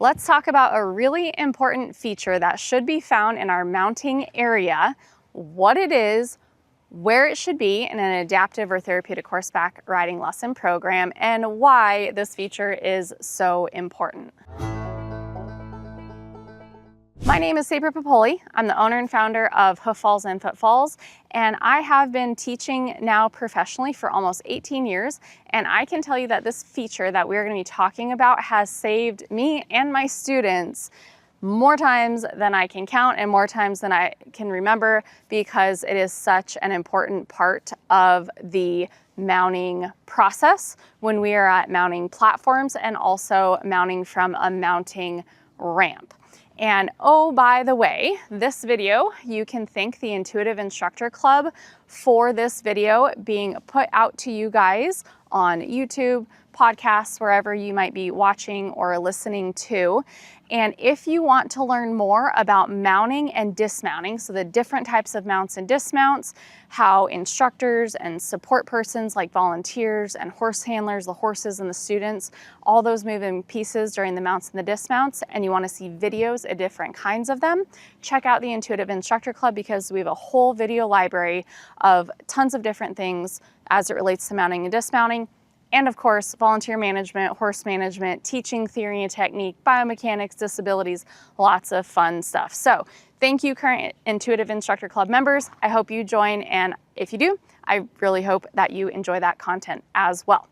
let's talk about a really important feature that should be found in our mounting area, what it is, where it should be in an adaptive or therapeutic horseback riding lesson program, and why this feature is so important. My name is Sabra Popoli. I'm the owner and founder of Hoof Falls and Footfalls, and I have been teaching now professionally for almost 18 years, and I can tell you that this feature that we're going to be talking about has saved me and my students more times than I can count and more times than I can remember, because it is such an important part of the mounting process when we are at mounting platforms and also mounting from a mounting ramp. And oh, by the way, this video, you can thank the Intuitive Instructor Club for this video being put out to you guys on YouTube, podcasts, wherever you might be watching or listening to. And if you want to learn more about mounting and dismounting, so the different types of mounts and dismounts, how instructors and support persons like volunteers and horse handlers, the horses and the students, all those moving pieces during the mounts and the dismounts, and you want to see videos of different kinds of them, check out the Intuitive Instructor Club, because we have a whole video library of tons of different things as it relates to mounting and dismounting. And of course, volunteer management, horse management, teaching theory and technique, biomechanics, disabilities, lots of fun stuff. So thank you, current Intuitive Instructor Club members. I hope you join, and if you do, I really hope that you enjoy that content as well.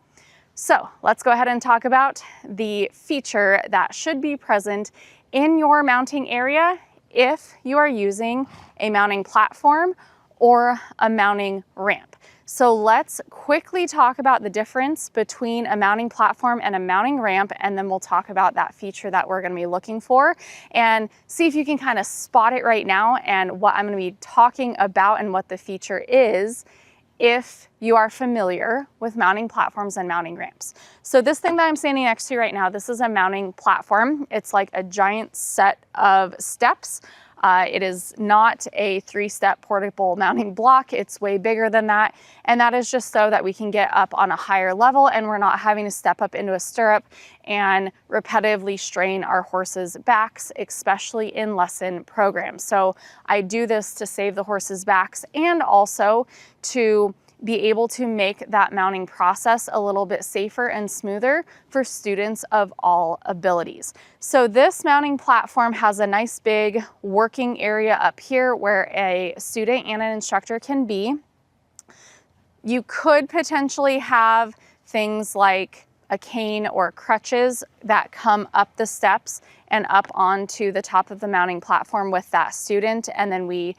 So let's go ahead and talk about the feature that should be present in your mounting area if you are using a mounting platform or a mounting ramp. So let's quickly talk about the difference between a mounting platform and a mounting ramp, and then we'll talk about that feature that we're going to be looking for and see if you can kind of spot it right now and what I'm going to be talking about and what the feature is if you are familiar with mounting platforms and mounting ramps. So this thing that I'm standing next to right now, this is a mounting platform. It's like a giant set of steps. It is not a 3-step portable mounting block. It's way bigger than that. And that is just so that we can get up on a higher level and we're not having to step up into a stirrup and repetitively strain our horses' backs, especially in lesson programs. So I do this to save the horses' backs and also to be able to make that mounting process a little bit safer and smoother for students of all abilities. So this mounting platform has a nice big working area up here where a student and an instructor can be. You could potentially have things like a cane or crutches that come up the steps and up onto the top of the mounting platform with that student, and then we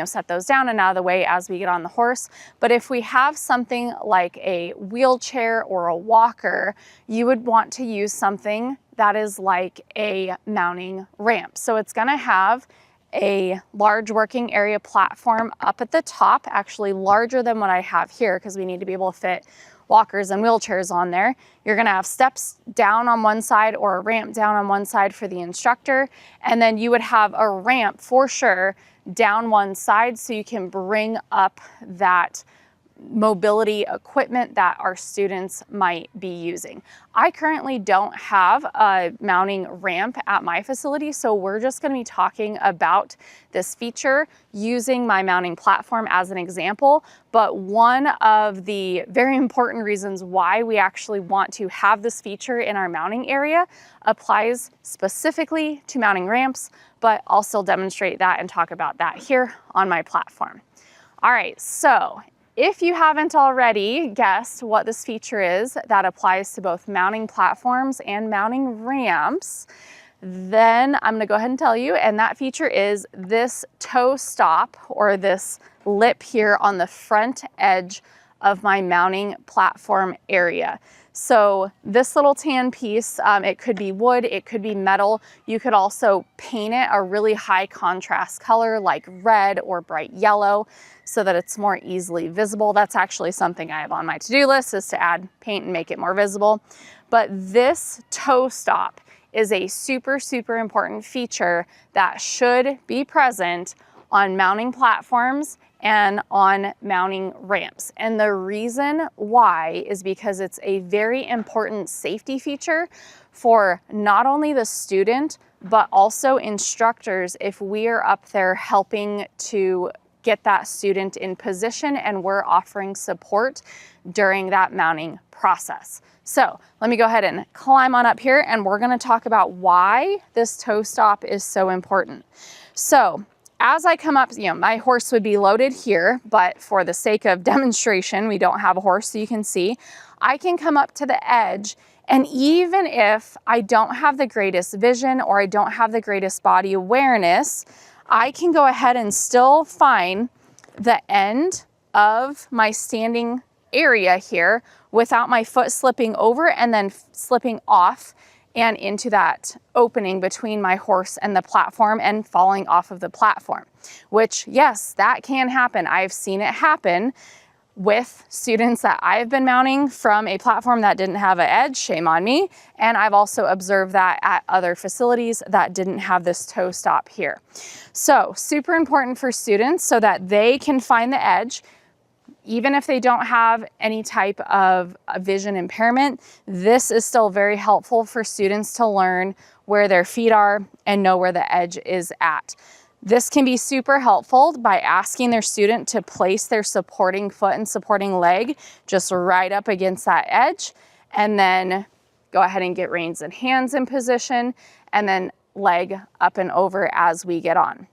set those down and out of the way as we get on the horse. But if we have something like a wheelchair or a walker, you would want to use something that is like a mounting ramp. So it's going to have a large working area platform up at the top, actually larger than what I have here, because we need to be able to fit walkers and wheelchairs on there. You're going to have steps down on one side or a ramp down on one side for the instructor, and then you would have a ramp for sure down one side so you can bring up that mobility equipment that our students might be using. I currently don't have a mounting ramp at my facility, so we're just going to be talking about this feature using my mounting platform as an example. But one of the very important reasons why we actually want to have this feature in our mounting area applies specifically to mounting ramps, but I'll still demonstrate that and talk about that here on my platform. All right, so if you haven't already guessed what this feature is that applies to both mounting platforms and mounting ramps, then I'm gonna go ahead and tell you, and that feature is this toe stop, or this lip here on the front edge of my mounting platform area. So this little tan piece, it could be wood, it could be metal. You could also paint it a really high contrast color like red or bright yellow so that it's more easily visible. That's actually something I have on my to-do list, is to add paint and make it more visible. But this toe stop is a super, super important feature that should be present on mounting platforms and on mounting ramps. And the reason why is because it's a very important safety feature for not only the student, but also instructors if we are up there helping to get that student in position and we're offering support during that mounting process. So let me go ahead and climb on up here, and we're gonna talk about why this toe stop is so important. So as I come up, my horse would be loaded here, but for the sake of demonstration, we don't have a horse, so you can see, I can come up to the edge, and even if I don't have the greatest vision or I don't have the greatest body awareness, I can go ahead and still find the end of my standing area here without my foot slipping over and then slipping off and into that opening between my horse and the platform and falling off of the platform, which yes, that can happen. I've seen it happen with students that I've been mounting from a platform that didn't have an edge, shame on me. And I've also observed that at other facilities that didn't have this toe stop here. So super important for students so that they can find the edge. Even if they don't have any type of vision impairment, this is still very helpful for students to learn where their feet are and know where the edge is at. This can be super helpful by asking their student to place their supporting foot and supporting leg just right up against that edge, and then go ahead and get reins and hands in position, and then leg up and over as we get on.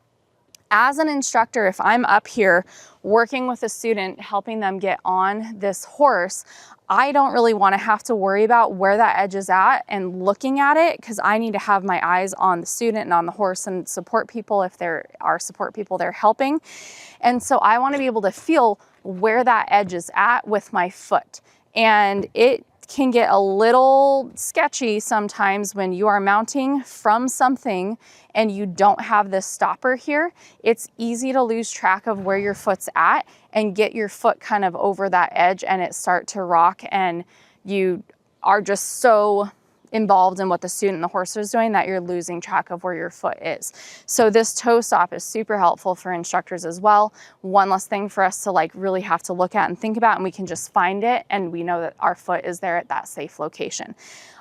As an instructor, if I'm up here working with a student, helping them get on this horse, I don't really want to have to worry about where that edge is at and looking at it, because I need to have my eyes on the student and on the horse and support people if there are support people they're helping. And so I want to be able to feel where that edge is at with my foot. And it can get a little sketchy sometimes when you are mounting from something and you don't have this stopper here. It's easy to lose track of where your foot's at and get your foot kind of over that edge and it start to rock, and you are just so involved in what the student and the horse is doing that you're losing track of where your foot is. So this toe stop is super helpful for instructors as well. One less thing for us to really have to look at and think about, and we can just find it and we know that our foot is there at that safe location.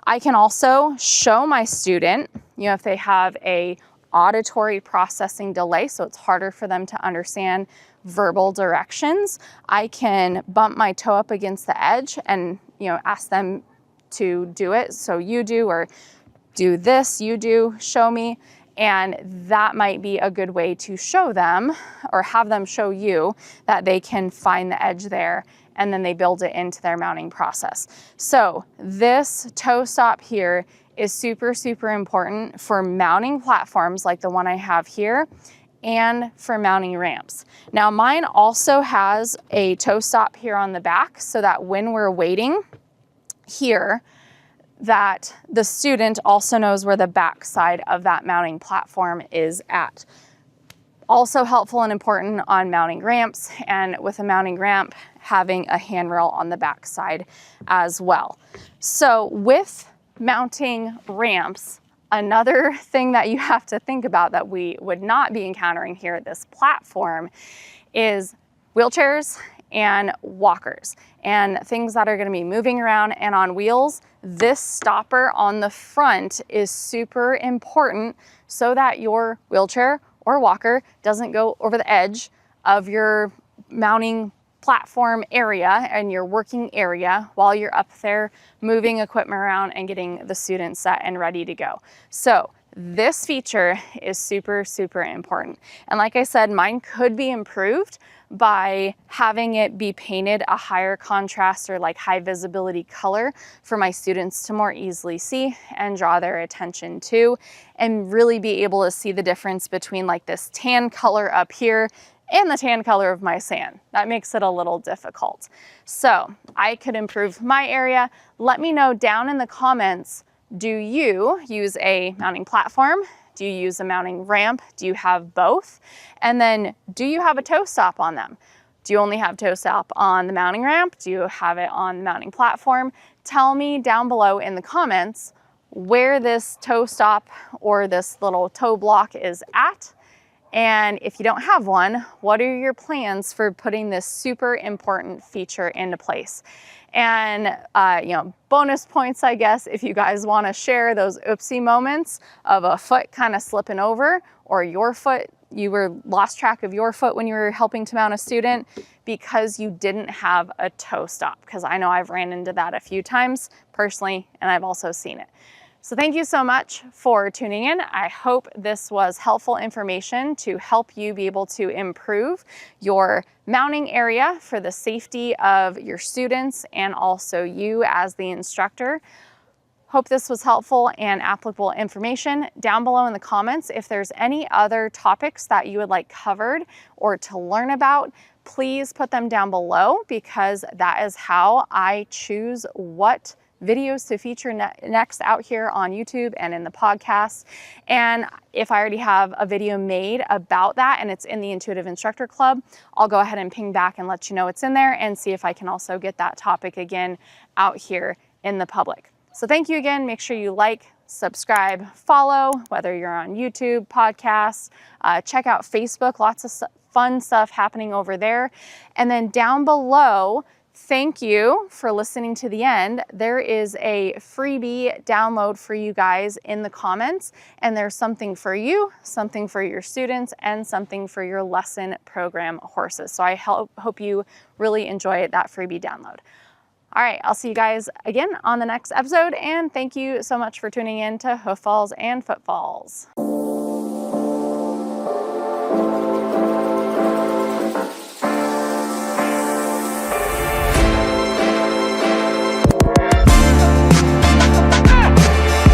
I can also show my student, if they have a auditory processing delay, so it's harder for them to understand verbal directions, I can bump my toe up against the edge and ask them to do it. So you do, or do this, you do, show me. And that might be a good way to show them or have them show you that they can find the edge there, and then they build it into their mounting process. So this toe stop here is super, super important for mounting platforms like the one I have here and for mounting ramps. Now mine also has a toe stop here on the back so that when we're waiting here, that the student also knows where the back side of that mounting platform is at. Also helpful and important on mounting ramps, and with a mounting ramp, having a handrail on the back side as well. So with mounting ramps, another thing that you have to think about that we would not be encountering here at this platform is wheelchairs and walkers and things that are going to be moving around and on wheels. This stopper on the front is super important so that your wheelchair or walker doesn't go over the edge of your mounting platform area and your working area while you're up there moving equipment around and getting the student set and ready to go. So this feature is super, super important. And like I said, mine could be improved by having it be painted a higher contrast or high visibility color for my students to more easily see and draw their attention to, and really be able to see the difference between this tan color up here and the tan color of my sand. That makes it a little difficult. So I could improve my area. Let me know down in the comments, do you use a mounting platform? Do you use a mounting ramp? Do you have both? And then do you have a toe stop on them? Do you only have toe stop on the mounting ramp? Do you have it on the mounting platform? Tell me down below in the comments where this toe stop or this little toe block is at, And if you don't have one, what are your plans for putting this super important feature into place? And, bonus points, I guess, if you guys want to share those oopsie moments of a foot kind of slipping over, or your foot, you lost track of your foot when you were helping to mount a student because you didn't have a toe stop. Because I know I've ran into that a few times personally, and I've also seen it. So thank you so much for tuning in. I hope this was helpful information to help you be able to improve your mounting area for the safety of your students and also you as the instructor. Hope this was helpful and applicable information. Down below in the comments, if there's any other topics that you would like covered or to learn about, please put them down below, because that is how I choose what videos to feature next out here on YouTube and in the podcast. And if I already have a video made about that and it's in the Intuitive Instructor Club, I'll go ahead and ping back and let you know it's in there and see if I can also get that topic again out here in the public. So thank you again. Make sure you like, subscribe, follow, whether you're on YouTube, podcasts, check out Facebook, lots of fun stuff happening over there. And then down below, thank you for listening to the end. There is a freebie download for you guys in the comments, and there's something for you, something for your students, and something for your lesson program horses. So I hope you really enjoy that freebie download. All right, I'll see you guys again on the next episode, and thank you so much for tuning in to Hoof Falls and Footfalls.